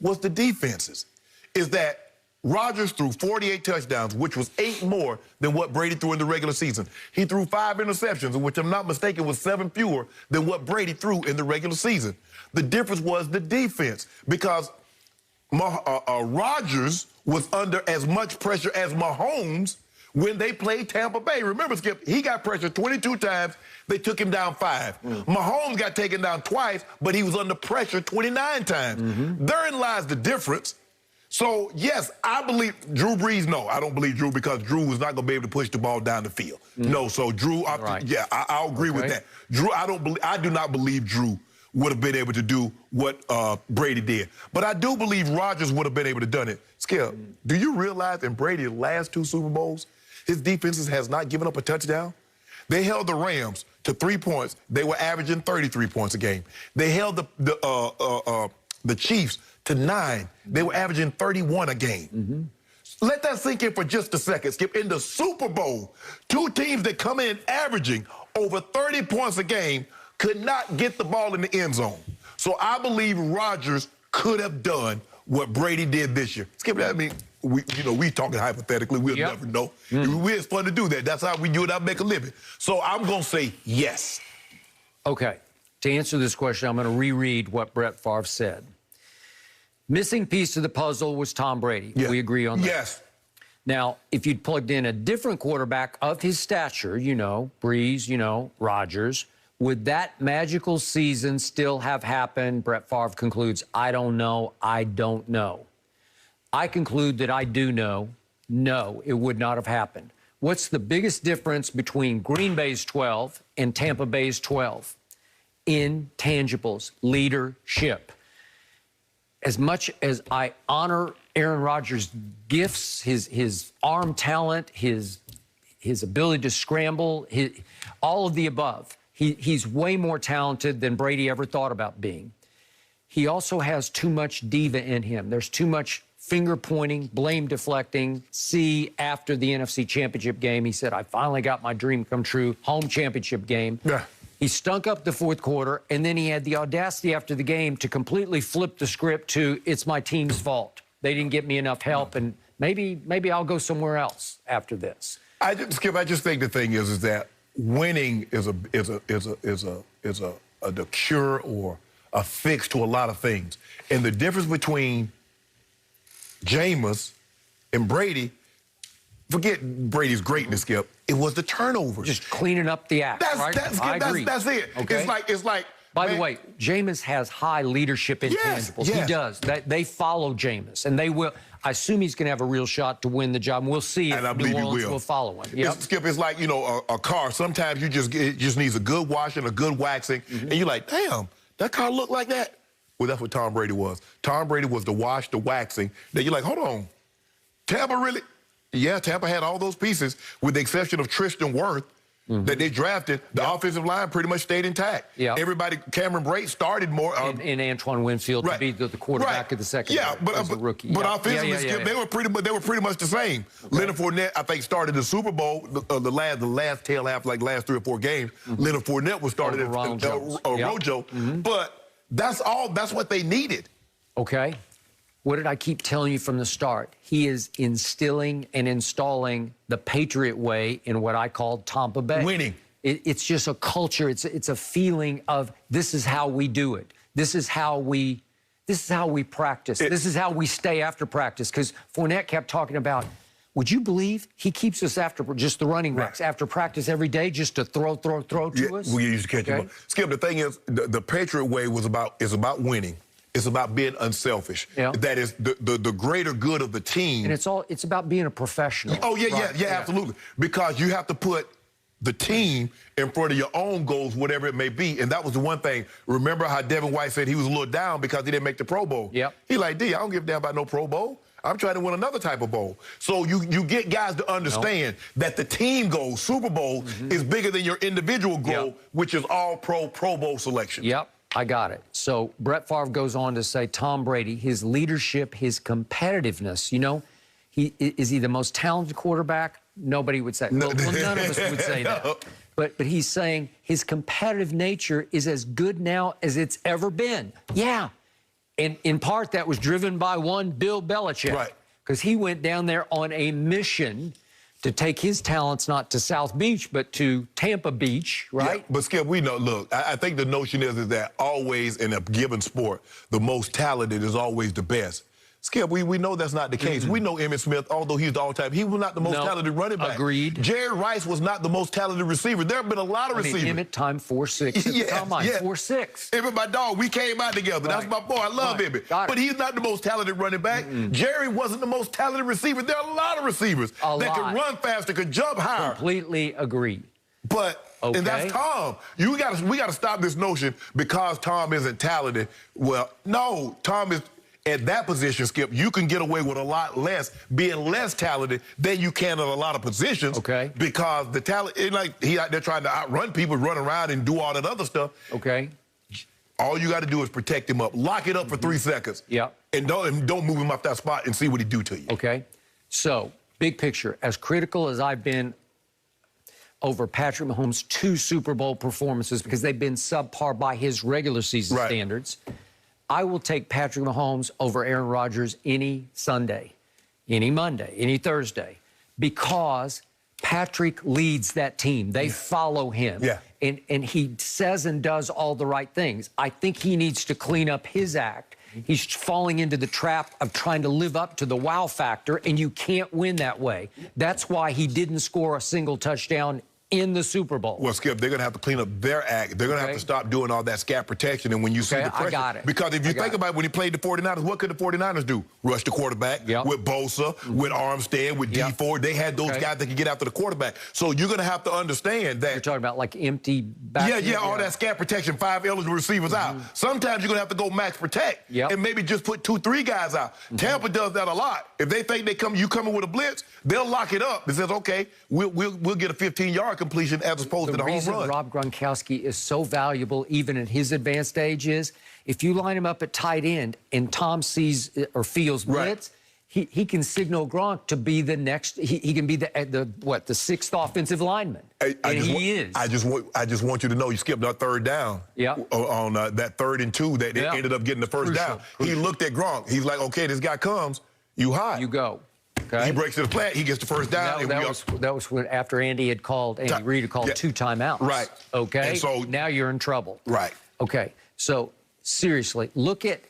was the defenses. Is that Rodgers threw 48 touchdowns, which was 8 more than what Brady threw in the regular season. He threw 5 interceptions, which I'm not mistaken was 7 fewer than what Brady threw in the regular season. The difference was the defense, because Rodgers was under as much pressure as Mahomes when they played Tampa Bay. Remember, Skip, he got pressured 22 times. They took him down 5. Mahomes got taken down twice, but he was under pressure 29 times. Therein lies the difference. So, yes, I believe Drew Brees. No, I don't believe Drew, because Drew was not going to be able to push the ball down the field. No, so Drew, yeah, I'll agree with that. Drew, I do not believe Drew would have been able to do what Brady did. But I do believe Rodgers would have been able to done it. Skip, do you realize in Brady's last 2 Super Bowls, his defenses has not given up a touchdown? They held the Rams to 3 points. They were averaging 33 points a game. They held the Chiefs to 9. They were averaging 31 a game. Let that sink in for just a second, Skip. In the Super Bowl, 2 teams that come in averaging over 30 points a game could not get the ball in the end zone. So I believe Rodgers could have done what Brady did this year. Skip, I mean, we talking hypothetically. We'll never know. It's fun to do that. That's how we do it. I make a living. So I'm going to say yes. Okay. To answer this question, I'm going to reread what Brett Favre said. Missing piece of the puzzle was Tom Brady. We agree on that. Yes. Now, if you'd plugged in a different quarterback of his stature, Brees, Rodgers, would that magical season still have happened? Brett Favre concludes, I don't know. I don't know. I conclude that I do know. No, it would not have happened. What's the biggest difference between Green Bay's 12 and Tampa Bay's 12? Intangibles, leadership. As much as I honor Aaron Rodgers' gifts, his arm talent, his ability to scramble, all of the above, he's way more talented than Brady ever thought about being. He also has too much diva in him. There's too much finger-pointing, blame-deflecting. See, after the NFC Championship game, he said, I finally got my dream come true, home championship game. Yeah. He stunk up the fourth quarter, and then he had the audacity after the game to completely flip the script to, it's my team's fault. They didn't get me enough help, and maybe I'll go somewhere else after this. Skip, I just think the thing is that winning is a cure or a fix to a lot of things. And the difference between Jameis and Brady, forget Brady's greatness, Skip, it was the turnovers. Just cleaning up the act, right? I agree. That's it. Okay. It's like. By the way, Jameis has high leadership intangibles. Yes. He does. They follow Jameis, and they will. I assume he's going to have a real shot to win the job. And we'll see if New Orleans will follow him. Yep. Skip, it's like, a car. Sometimes it just needs a good washing, a good waxing, and you're like, damn, that car looked like that. Well, that's what Tom Brady was. Tom Brady was the wash, the waxing. Then you're like, hold on, Tampa really? Yeah, Tampa had all those pieces, with the exception of Tristan Wirth, that they drafted. The offensive line pretty much stayed intact. Everybody, Cameron Brate started more. And Antoine Winfield to be the quarterback of the second as a rookie. But offensively, Skip, they were pretty much the same. Leonard Fournette, I think, started the Super Bowl, the last tail half, like last 3 or 4 games. Leonard Fournette was started at Rojo. But that's all. That's what they needed. Okay. What did I keep telling you from the start? He is instilling and installing the Patriot way in what I called Tampa Bay. Winning. It's just a culture. It's a feeling of, this is how we do it. This is how we practice. This is how we stay after practice. Because Fournette kept talking about, would you believe he keeps us after just the running backs after practice every day just to throw to us? We used to catch him. Skip, the thing is, the Patriot way is about winning. It's about being unselfish. That is the greater good of the team. And it's about being a professional. Oh, yeah, absolutely. Because you have to put the team in front of your own goals, whatever it may be. And that was the one thing. Remember how Devin White said he was a little down because he didn't make the Pro Bowl? He like, D, I don't give a damn about no Pro Bowl. I'm trying to win another type of bowl. So you get guys to understand that the team goal, Super Bowl, is bigger than your individual goal, which is all Pro Bowl selection. I got it. So Brett Favre goes on to say, Tom Brady, his leadership, his competitiveness, is he the most talented quarterback? Nobody would say. Well, none of us would say that. But he's saying his competitive nature is as good now as it's ever been. Yeah. And in part, that was driven by one Bill Belichick. Right. Because he went down there on a mission to take his talents not to South Beach, but to Tampa Beach, right? Yeah, but Skip, we know, look, I think the notion is that always in a given sport, the most talented is always the best. Skip, we know that's not the case. We know Emmitt Smith, although he's the all-time, he was not the most talented running back. Agreed. Jerry Rice was not the most talented receiver. There have been a lot of receivers. Emmitt timed 4.6 at the combine, 4.6. Emmitt, my dog, we came out together. Right. That's my boy. I love Emmitt. But he's not the most talented running back. Jerry wasn't the most talented receiver. There are a lot of receivers that can run faster, could jump higher. Completely agree. But, and that's Tom. We got to stop this notion because Tom isn't talented. Well, no, Tom is... At that position, Skip, you can get away with a lot less, being less talented than you can at a lot of positions. Okay. Because the talent, he out there trying to outrun people, run around and do all that other stuff. Okay. All you got to do is protect him up. Lock it up for 3 seconds. Yeah. And don't move him off that spot and see what he do to you. Okay. So, big picture, as critical as I've been over Patrick Mahomes' 2 Super Bowl performances because they've been subpar by his regular season standards, I will take Patrick Mahomes over Aaron Rodgers any Sunday, any Monday, any Thursday, because Patrick leads that team. They follow him. Yeah. And he says and does all the right things. I think he needs to clean up his act. He's falling into the trap of trying to live up to the wow factor, and you can't win that way. That's why he didn't score a single touchdown in the Super Bowl. Well, Skip, they're going to have to clean up their act. They're going to have to stop doing all that scat protection. And when you see the pressure, I got it. Because if you think about it, when he played the 49ers, what could the 49ers do? Rush the quarterback with Bosa, with Armstead, with D Ford. They had those guys that could get after the quarterback. So you're going to have to understand that. You're talking about like empty back. Yeah, all that scat protection, 5 eligible receivers out. Sometimes you're going to have to go max protect and maybe just put 2, 3 guys out. Tampa does that a lot. If they think you coming with a blitz, they'll lock it up. It says, okay, we'll get a 15-yard completion as opposed to the home run. The reason Rob Gronkowski is so valuable, even at his advanced age, is if you line him up at tight end and Tom sees or feels blitz, he can signal Gronk to be the next. He can be the 6th offensive lineman. He is. I just want you to know you skipped our 3rd down. On that 3rd and 2 that they ended up getting the first down. He looked at Gronk. He's like, okay, this guy comes. You hide. You go. Okay. He breaks to the flat. He gets the first down. That was when after Andy Reid had called 2 timeouts. Right. Okay. And so now you're in trouble. Right. Okay. So seriously, look at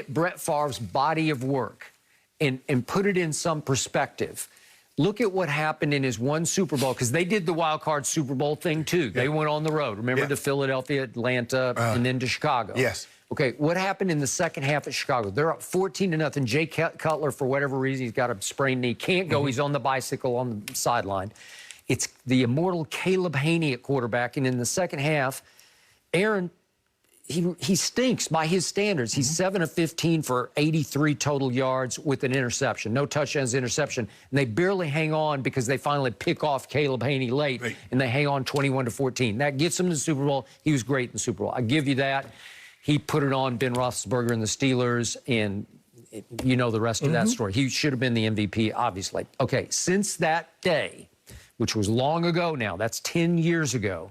Brett Favre's body of work and put it in some perspective. Look at what happened in his 1 Super Bowl, because they did the wild card Super Bowl thing too. They went on the road. Remember to Philadelphia, Atlanta, and then to Chicago. Yes. Okay, what happened in the second half at Chicago? They're up 14-0. Jay Cutler, for whatever reason, he's got a sprained knee, can't go. He's on the bicycle on the sideline. It's the immortal Caleb Haney at quarterback, and in the second half, Aaron, he stinks by his standards. He's 7 of 15 for 83 total yards with an interception. No touchdowns, interception. And they barely hang on because they finally pick off Caleb Haney late, and they hang on 21-14. That gets them to the Super Bowl. He was great in the Super Bowl. I give you that. He put it on Ben Roethlisberger and the Steelers, and you know the rest of that story. He should have been the MVP, obviously. Okay, since that day, which was long ago now, that's 10 years ago,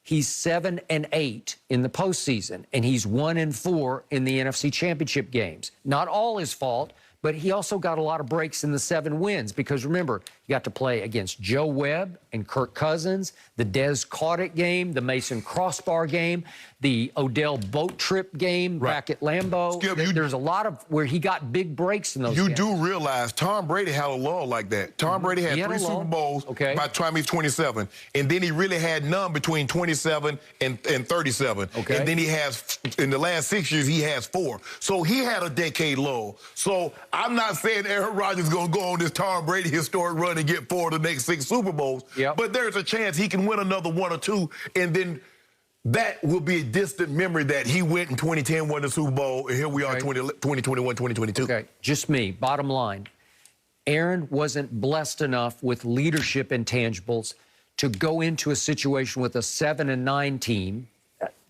he's 7-8 in the postseason, and he's 1-4 in the NFC Championship games. Not all his fault, but he also got a lot of breaks in the 7 wins because, remember, you got to play against Joe Webb and Kirk Cousins, the Dez Cauditt game, the Mason Crossbar game, the Odell boat trip game back at Lambeau. Skip, there's a lot of where he got big breaks in those games. You do realize Tom Brady had a lull like that. Tom Brady had 3 Super Bowls by the time he's 27. And then he really had none between 27 and 37. Okay. And then he has, in the last 6 years, he has 4. So he had a decade lull. So I'm not saying Aaron Rodgers is going to go on this Tom Brady historic run and get 4 of the next 6 Super Bowls. But there's a chance he can win another 1 or 2, and then that will be a distant memory that he went in 2010, won the Super Bowl, and here we are 2021, 2022. Okay, just me. Bottom line, Aaron wasn't blessed enough with leadership intangibles to go into a situation with a 7-9 team,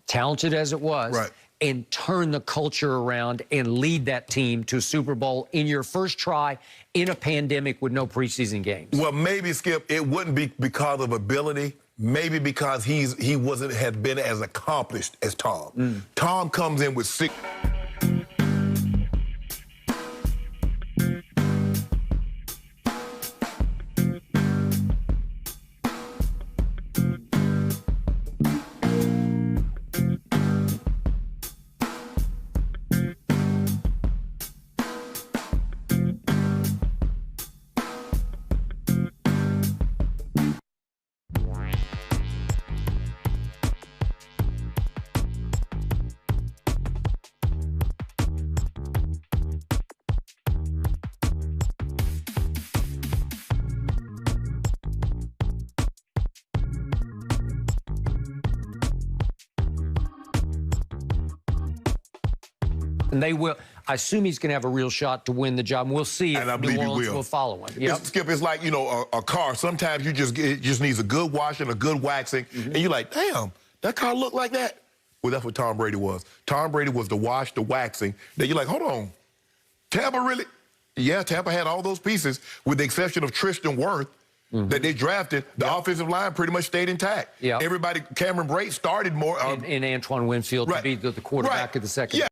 talented as it was, and turn the culture around and lead that team to a Super Bowl in your first try in a pandemic with no preseason games. Well, maybe, Skip, it wouldn't be because of ability. Maybe because he had been as accomplished as Tom. Tom comes in with 6. And they will. I assume he's going to have a real shot to win the job. And we'll see if New Orleans will follow him. Yep. Skip, it's like, you know, a car. Sometimes it just needs a good washing, a good waxing. And you're like, damn, that car looked like that. Well, that's what Tom Brady was. Tom Brady was the wash, the waxing. Then you're like, hold on. Tampa really? Yeah, Tampa had all those pieces with the exception of Tristan Wirth that they drafted. The offensive line pretty much stayed intact. Everybody, Cameron Brate started more. And Antoine Winfield to be the quarterback of the second.